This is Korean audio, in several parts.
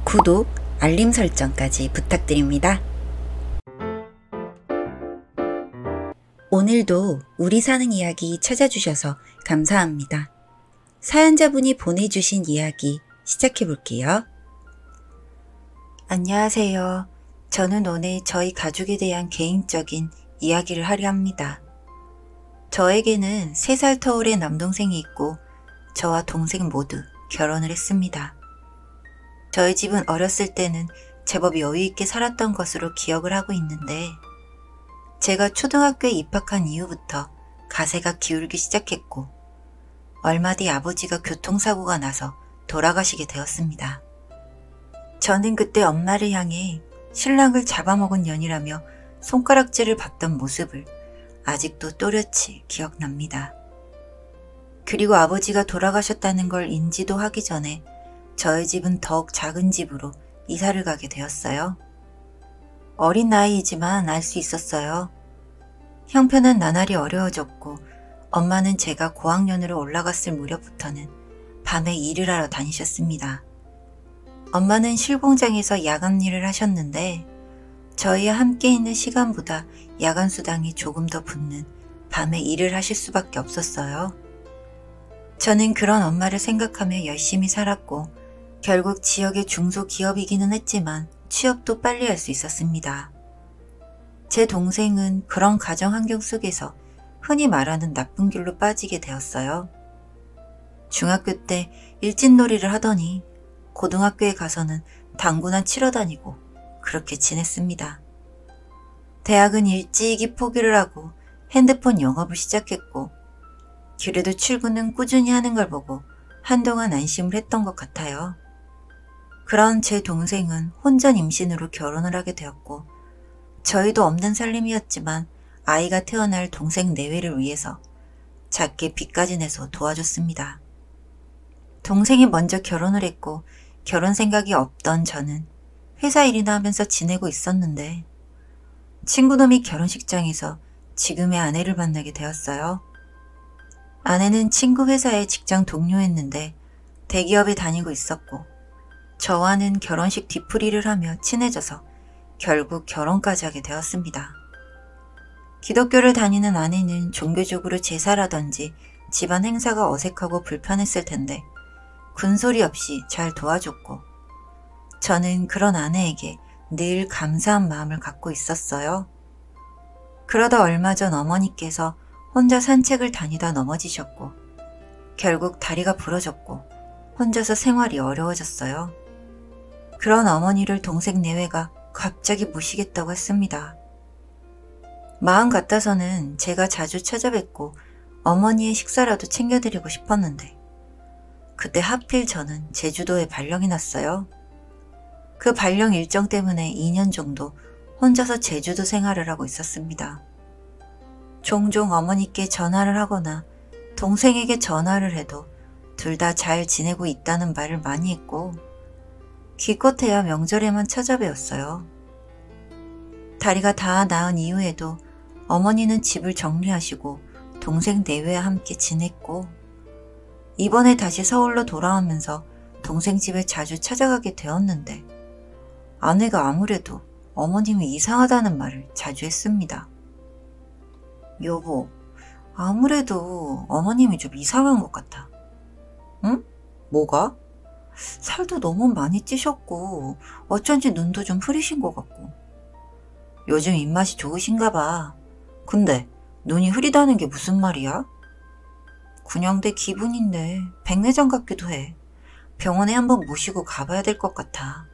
구독, 알림 설정까지 부탁드립니다. 오늘도 우리 사는 이야기 찾아주셔서 감사합니다. 사연자분이 보내주신 이야기 시작해볼게요. 안녕하세요. 저는 오늘 저희 가족에 대한 개인적인 이야기를 하려 합니다. 저에게는 3살 터울의 남동생이 있고 저와 동생 모두 결혼을 했습니다. 저희 집은 어렸을 때는 제법 여유있게 살았던 것으로 기억을 하고 있는데 제가 초등학교에 입학한 이후부터 가세가 기울기 시작했고 얼마 뒤 아버지가 교통사고가 나서 돌아가시게 되었습니다. 저는 그때 엄마를 향해 신랑을 잡아먹은 년이라며 손가락질을 받던 모습을 아직도 또렷이 기억납니다. 그리고 아버지가 돌아가셨다는 걸 인지도 하기 전에 저희 집은 더욱 작은 집으로 이사를 가게 되었어요. 어린 나이이지만 알 수 있었어요. 형편은 나날이 어려워졌고 엄마는 제가 고학년으로 올라갔을 무렵부터는 밤에 일을 하러 다니셨습니다. 엄마는 실공장에서 야간 일을 하셨는데 저희와 함께 있는 시간보다 야간 수당이 조금 더 붙는 밤에 일을 하실 수밖에 없었어요. 저는 그런 엄마를 생각하며 열심히 살았고 결국 지역의 중소기업이기는 했지만 취업도 빨리 할 수 있었습니다. 제 동생은 그런 가정 환경 속에서 흔히 말하는 나쁜 길로 빠지게 되었어요. 중학교 때 일진놀이를 하더니 고등학교에 가서는 당구나 치러 다니고 그렇게 지냈습니다. 대학은 일찍이 포기를 하고 핸드폰 영업을 시작했고 그래도 출근은 꾸준히 하는 걸 보고 한동안 안심을 했던 것 같아요. 그런 제 동생은 혼전 임신으로 결혼을 하게 되었고 저희도 없는 살림이었지만 아이가 태어날 동생 내외를 위해서 작게 빚까지 내서 도와줬습니다. 동생이 먼저 결혼을 했고 결혼 생각이 없던 저는 회사 일이나 하면서 지내고 있었는데 친구놈이 결혼식장에서 지금의 아내를 만나게 되었어요. 아내는 친구 회사의 직장 동료였는데 대기업에 다니고 있었고 저와는 결혼식 뒤풀이를 하며 친해져서 결국 결혼까지 하게 되었습니다. 기독교를 다니는 아내는 종교적으로 제사라든지 집안 행사가 어색하고 불편했을 텐데 군소리 없이 잘 도와줬고 저는 그런 아내에게 늘 감사한 마음을 갖고 있었어요. 그러다 얼마 전 어머니께서 혼자 산책을 다니다 넘어지셨고 결국 다리가 부러졌고 혼자서 생활이 어려워졌어요. 그런 어머니를 동생 내외가 갑자기 모시겠다고 했습니다. 마음 같아서는 제가 자주 찾아뵙고 어머니의 식사라도 챙겨드리고 싶었는데 그때 하필 저는 제주도에 발령이 났어요. 그 발령 일정 때문에 2년 정도 혼자서 제주도 생활을 하고 있었습니다. 종종 어머니께 전화를 하거나 동생에게 전화를 해도 둘 다 잘 지내고 있다는 말을 많이 했고 기껏해야 명절에만 찾아뵈었어요. 다리가 다 나은 이후에도 어머니는 집을 정리하시고 동생 내외와 함께 지냈고 이번에 다시 서울로 돌아오면서 동생 집에 자주 찾아가게 되었는데 아내가 아무래도 어머님이 이상하다는 말을 자주 했습니다. 여보, 아무래도 어머님이 좀 이상한 것 같아. 응? 뭐가? 살도 너무 많이 찌셨고 어쩐지 눈도 좀 흐리신 것 같고 요즘 입맛이 좋으신가 봐. 근데 눈이 흐리다는 게 무슨 말이야? 그냥 내 기분인데 백내장 같기도 해. 병원에 한번 모시고 가봐야 될 것 같아.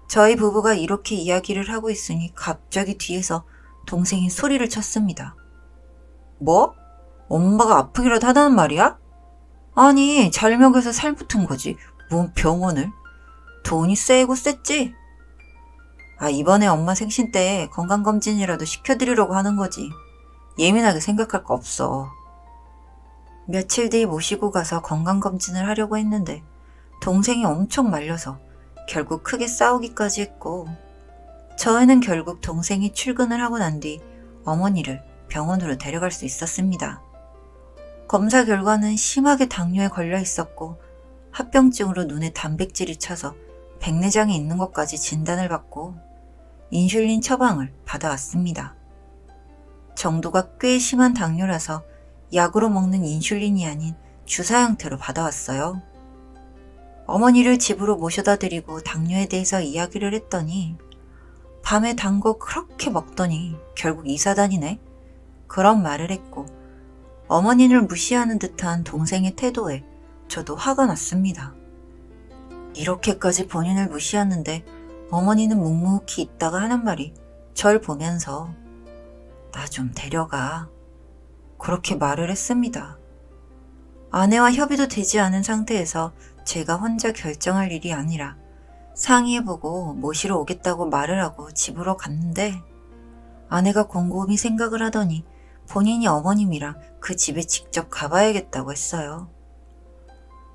저희 부부가 이렇게 이야기를 하고 있으니 갑자기 뒤에서 동생이 소리를 쳤습니다. 뭐? 엄마가 아프기라도 하다는 말이야? 아니, 잘 먹여서 살 붙은 거지. 뭔 병원을? 돈이 세고 셌지? 이번에 엄마 생신 때 건강검진이라도 시켜드리려고 하는 거지. 예민하게 생각할 거 없어. 며칠 뒤 모시고 가서 건강검진을 하려고 했는데 동생이 엄청 말려서 결국 크게 싸우기까지 했고 저희는 결국 동생이 출근을 하고 난 뒤 어머니를 병원으로 데려갈 수 있었습니다. 검사 결과는 심하게 당뇨에 걸려 있었고 합병증으로 눈에 단백질이 차서 백내장이 있는 것까지 진단을 받고 인슐린 처방을 받아왔습니다. 정도가 꽤 심한 당뇨라서 약으로 먹는 인슐린이 아닌 주사 형태로 받아왔어요. 어머니를 집으로 모셔다 드리고 당뇨에 대해서 이야기를 했더니 밤에 단 거 그렇게 먹더니 결국 이사다니네? 그런 말을 했고 어머니를 무시하는 듯한 동생의 태도에 저도 화가 났습니다. 이렇게까지 본인을 무시하는데 어머니는 묵묵히 있다가 하는 말이 절 보면서 나 좀 데려가. 그렇게 말을 했습니다. 아내와 협의도 되지 않은 상태에서 제가 혼자 결정할 일이 아니라 상의해보고 모시러 오겠다고 말을 하고 집으로 갔는데 아내가 곰곰이 생각을 하더니 본인이 어머님이랑 그 집에 직접 가봐야겠다고 했어요.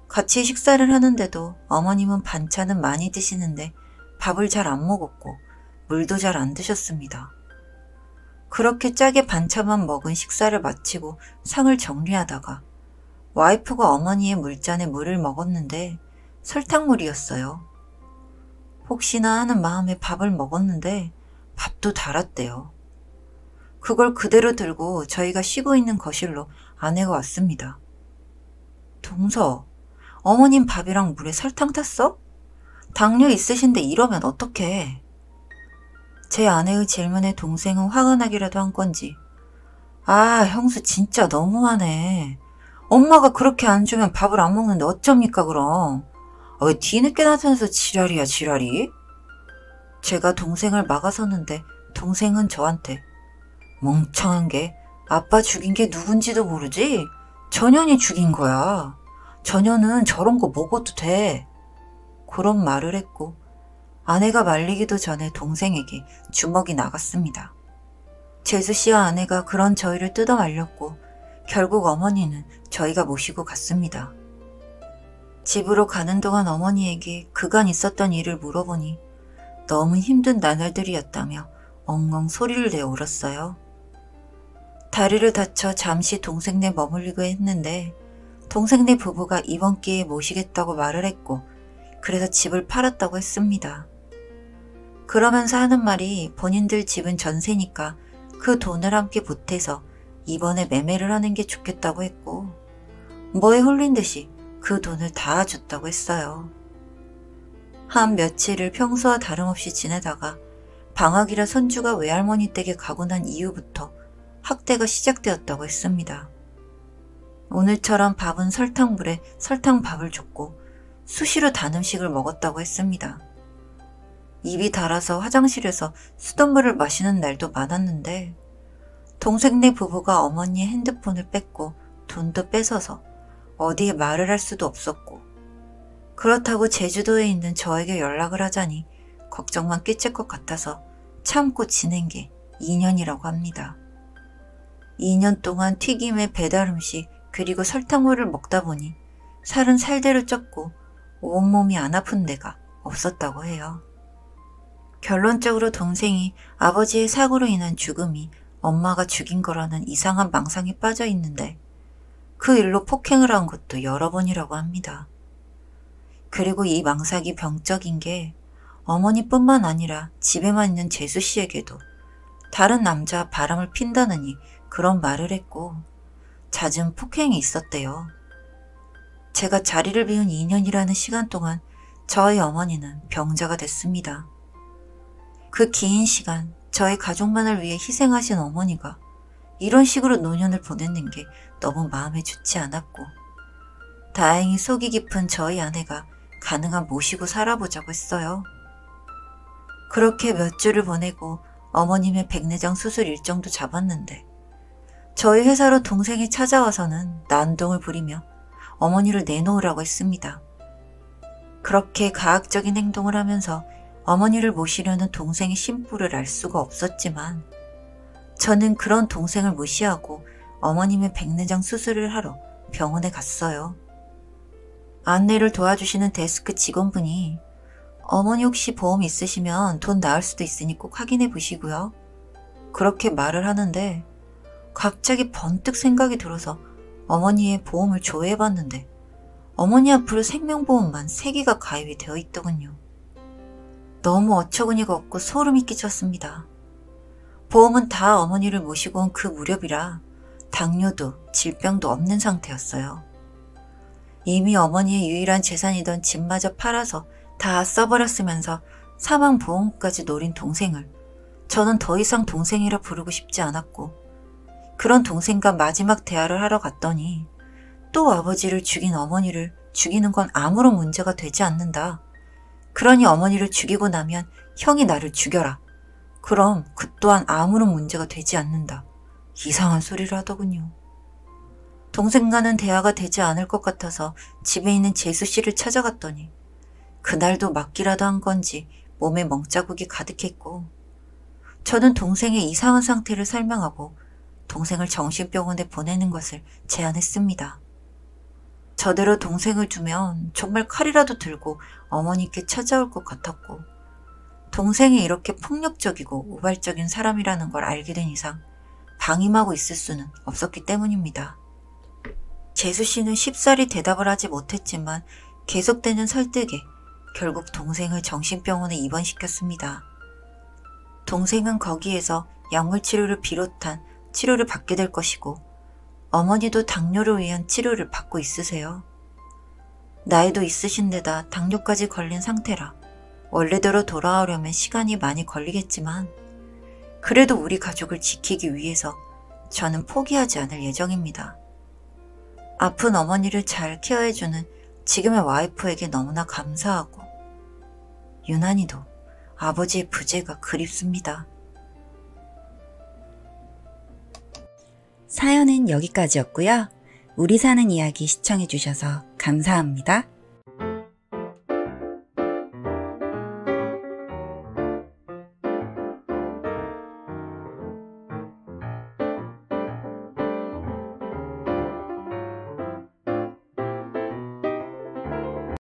같이 식사를 하는데도 어머님은 반찬은 많이 드시는데 밥을 잘 안 먹었고 물도 잘 안 드셨습니다. 그렇게 짜게 반찬만 먹은 식사를 마치고 상을 정리하다가 와이프가 어머니의 물잔에 물을 먹었는데 설탕물이었어요. 혹시나 하는 마음에 밥을 먹었는데 밥도 달았대요. 그걸 그대로 들고 저희가 쉬고 있는 거실로 아내가 왔습니다. 동서, 어머님 밥이랑 물에 설탕 탔어? 당뇨 있으신데 이러면 어떡해? 제 아내의 질문에 동생은 화가 나기라도 한 건지 형수 진짜 너무하네. 엄마가 그렇게 안 주면 밥을 안 먹는데 어쩝니까 그럼? 왜 뒤늦게 나타나서 지랄이야 지랄이? 제가 동생을 막아섰는데 동생은 저한테 멍청한 게 아빠 죽인 게 누군지도 모르지? 전현이 죽인 거야. 전현은 저런 거 먹어도 돼. 그런 말을 했고 아내가 말리기도 전에 동생에게 주먹이 나갔습니다. 재수씨와 아내가 그런 저희를 뜯어 말렸고 결국 어머니는 저희가 모시고 갔습니다. 집으로 가는 동안 어머니에게 그간 있었던 일을 물어보니 너무 힘든 나날들이었다며 엉엉 소리를 내어 울었어요. 다리를 다쳐 잠시 동생네 머물리고 했는데 동생네 부부가 이번 기회에 모시겠다고 말을 했고 그래서 집을 팔았다고 했습니다. 그러면서 하는 말이 본인들 집은 전세니까 그 돈을 함께 보태서 이번에 매매를 하는 게 좋겠다고 했고 뭐에 홀린 듯이 그 돈을 다 줬다고 했어요. 한 며칠을 평소와 다름없이 지내다가 방학이라 손주가 외할머니 댁에 가고 난 이후부터 학대가 시작되었다고 했습니다. 오늘처럼 밥은 설탕물에 설탕밥을 줬고 수시로 단 음식을 먹었다고 했습니다. 입이 달아서 화장실에서 수돗물을 마시는 날도 많았는데 동생네 부부가 어머니의 핸드폰을 뺐고 돈도 뺏어서 어디에 말을 할 수도 없었고 그렇다고 제주도에 있는 저에게 연락을 하자니 걱정만 끼칠 것 같아서 참고 지낸 게 2년이라고 합니다. 2년 동안 튀김에 배달음식 그리고 설탕물을 먹다 보니 살은 살대로 쪘고 온몸이 안 아픈 데가 없었다고 해요. 결론적으로 동생이 아버지의 사고로 인한 죽음이 엄마가 죽인 거라는 이상한 망상에 빠져 있는데 그 일로 폭행을 한 것도 여러 번이라고 합니다. 그리고 이 망상이 병적인 게 어머니뿐만 아니라 집에만 있는 재수 씨에게도 다른 남자와 바람을 핀다느니 그런 말을 했고 잦은 폭행이 있었대요. 제가 자리를 비운 2년이라는 시간 동안 저희 어머니는 병자가 됐습니다. 그 긴 시간 저희 가족만을 위해 희생하신 어머니가 이런 식으로 노년을 보냈는 게 너무 마음에 좋지 않았고 다행히 속이 깊은 저희 아내가 가능한 모시고 살아보자고 했어요. 그렇게 몇 주를 보내고 어머님의 백내장 수술 일정도 잡았는데 저희 회사로 동생이 찾아와서는 난동을 부리며 어머니를 내놓으라고 했습니다. 그렇게 가학적인 행동을 하면서 어머니를 모시려는 동생의 심부를 알 수가 없었지만 저는 그런 동생을 무시하고 어머님의 백내장 수술을 하러 병원에 갔어요. 안내를 도와주시는 데스크 직원분이 어머니 혹시 보험 있으시면 돈 나을 수도 있으니 꼭 확인해 보시고요. 그렇게 말을 하는데 갑자기 번뜩 생각이 들어서 어머니의 보험을 조회해봤는데 어머니 앞으로 생명보험만 3개가 가입이 되어 있더군요. 너무 어처구니가 없고 소름이 끼쳤습니다. 보험은 다 어머니를 모시고 온 그 무렵이라 당뇨도 질병도 없는 상태였어요. 이미 어머니의 유일한 재산이던 집마저 팔아서 다 써버렸으면서 사망보험까지 노린 동생을 저는 더 이상 동생이라 부르고 싶지 않았고, 그런 동생과 마지막 대화를 하러 갔더니 또 아버지를 죽인 어머니를 죽이는 건 아무런 문제가 되지 않는다. 그러니 어머니를 죽이고 나면 형이 나를 죽여라. 그럼 그 또한 아무런 문제가 되지 않는다. 이상한 소리를 하더군요. 동생과는 대화가 되지 않을 것 같아서 집에 있는 재수 씨를 찾아갔더니 그날도 맞기라도 한 건지 몸에 멍자국이 가득했고, 저는 동생의 이상한 상태를 설명하고 동생을 정신병원에 보내는 것을 제안했습니다. 저대로 동생을 두면 정말 칼이라도 들고 어머니께 찾아올 것 같았고, 동생이 이렇게 폭력적이고 우발적인 사람이라는 걸 알게 된 이상 방임하고 있을 수는 없었기 때문입니다. 재수 씨는 쉽사리 대답을 하지 못했지만 계속되는 설득에 결국 동생을 정신병원에 입원시켰습니다. 동생은 거기에서 약물치료를 비롯한 치료를 받게 될 것이고, 어머니도 당뇨를 위한 치료를 받고 있으세요. 나이도 있으신 데다 당뇨까지 걸린 상태라 원래대로 돌아오려면 시간이 많이 걸리겠지만, 그래도 우리 가족을 지키기 위해서 저는 포기하지 않을 예정입니다. 아픈 어머니를 잘 케어해주는 지금의 와이프에게 너무나 감사하고, 유난히도 아버지의 부재가 그립습니다. 사연은 여기까지였고요. 우리 사는 이야기 시청해주셔서 감사합니다.